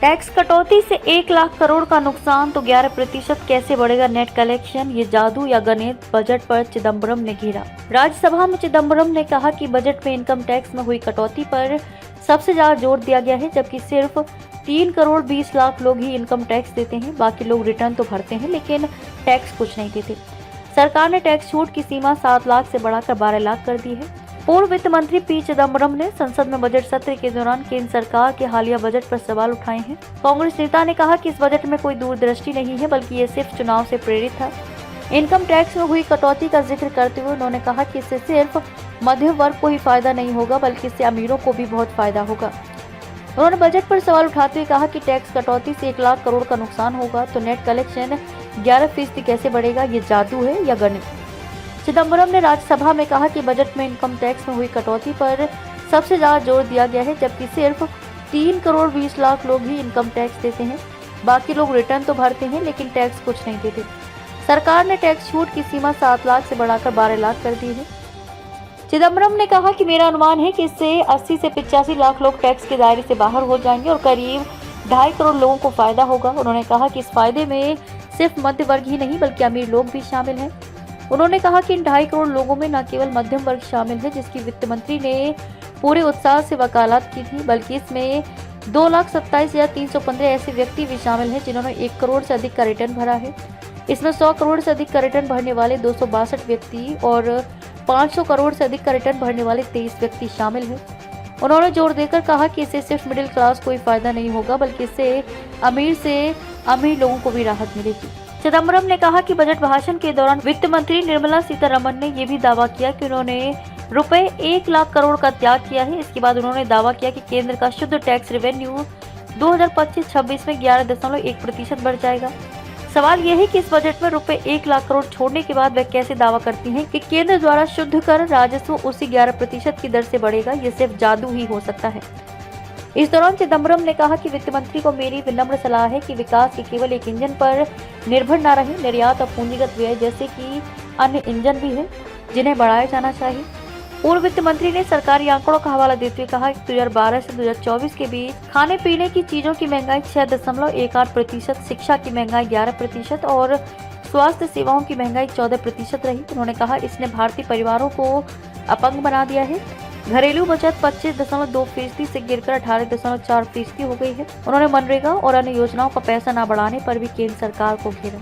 Tax कटौती से 1 लाख करोड़ का नुकसान तो 11% कैसे बढ़ेगा नेट कलेक्शन, ये जादू या गणित, बजट पर चिदम्बरम ने घेरा। राज्यसभा में चिदम्बरम ने कहा कि बजट में इनकम टैक्स में हुई कटौती पर सबसे ज्यादा जोर दिया गया है, जबकि सिर्फ 3 करोड़ 20 लाख लोग ही इनकम टैक्स देते हैं। बाकी लोग रिटर्न तो भरते हैं लेकिन टैक्स कुछ नहीं देते। सरकार ने टैक्स छूट की सीमा 7 लाख से बढ़ाकर 12 लाख कर दी है। पूर्व वित्त मंत्री पी चिदम्बरम ने संसद में बजट सत्र के दौरान केंद्र सरकार के हालिया बजट पर सवाल उठाए हैं। कांग्रेस नेता ने कहा कि इस बजट में कोई दूरदृष्टि नहीं है, बल्कि ये सिर्फ चुनाव से प्रेरित था। इनकम टैक्स में हुई कटौती का जिक्र करते हुए उन्होंने कहा कि इससे सिर्फ मध्यम वर्ग को ही फायदा नहीं होगा, बल्कि इससे अमीरों को भी बहुत फायदा होगा। उन्होंने बजट पर सवाल उठाते हुए कहा कि टैक्स कटौती से 1 लाख करोड़ का नुकसान होगा तो नेट कलेक्शन 11% कैसे बढ़ेगा, ये जादू है या गणित। चिदम्बरम ने राज्यसभा में कहा कि बजट में इनकम टैक्स में हुई कटौती पर सबसे ज्यादा जोर दिया गया है, जबकि सिर्फ 3 करोड़ 20 लाख लोग ही इनकम टैक्स देते हैं। बाकी लोग रिटर्न तो भरते हैं लेकिन टैक्स कुछ नहीं देते। सरकार ने टैक्स छूट की सीमा 7 लाख से बढ़ाकर 12 लाख कर दी है। चिदम्बरम ने कहा कि मेरा अनुमान है कि इससे 80 से 85 लाख लोग टैक्स के दायरे से बाहर हो जाएंगे और करीब 2.5 करोड़ लोगों को फायदा होगा। उन्होंने कहा कि इस फायदे में सिर्फ मध्य वर्ग ही नहीं बल्कि अमीर लोग भी शामिल हैं। उन्होंने कहा कि इन 2.5 करोड़ लोगों में न केवल मध्यम वर्ग शामिल है, जिसकी वित्त मंत्री ने पूरे उत्साह से वकालत की थी, बल्कि इसमें 2,27,315 ऐसे व्यक्ति भी शामिल हैं जिन्होंने 1 करोड़ से अधिक का रिटर्न भरा है। इसमें 100 करोड़ से अधिक का रिटर्न भरने वाले 262 व्यक्ति और 500 करोड़ से अधिक का रिटर्न भरने वाले 23 व्यक्ति शामिल हैं। उन्होंने जोर देकर कहा कि इससे सिर्फ मिडिल क्लास को ही फायदा नहीं होगा, बल्कि इससे अमीर लोगों को भी राहत मिलेगी। चिदम्बरम ने कहा कि बजट भाषण के दौरान वित्त मंत्री निर्मला सीतारमण ने यह भी दावा किया कि उन्होंने रुपए 1 लाख करोड़ का त्याग किया है। इसके बाद उन्होंने दावा किया कि केंद्र का शुद्ध टैक्स रेवेन्यू 2025-26 में 11.1% बढ़ जाएगा। सवाल यह है कि इस बजट में रुपए 1 लाख करोड़ छोड़ने के बाद वे कैसे दावा करती हैं कि केंद्र द्वारा शुद्ध कर राजस्व उसी 11% की दर से बढ़ेगा। ये सिर्फ जादू ही हो सकता है। इस दौरान चिदम्बरम ने कहा कि वित्त मंत्री को मेरी विनम्र सलाह है कि विकास के केवल एक इंजन पर निर्भर न रहे। निर्यात और पूंजीगत व्यय जैसे कि अन्य इंजन भी है जिन्हें बढ़ाया जाना चाहिए। पूर्व वित्त मंत्री ने सरकारी आंकड़ों का हवाला देते हुए कहा कि 2012 से 2024 के बीच खाने पीने की चीजों की महंगाई 6.18%, शिक्षा की महंगाई 11% और स्वास्थ्य सेवाओं की महंगाई 14% रही। उन्होंने कहा इसने भारतीय परिवारों को अपंग बना दिया है। घरेलू बचत 25.2% से गिरकर 18.4% हो गई है। उन्होंने मनरेगा और अन्य योजनाओं का पैसा न बढ़ाने पर भी केंद्र सरकार को घेरा।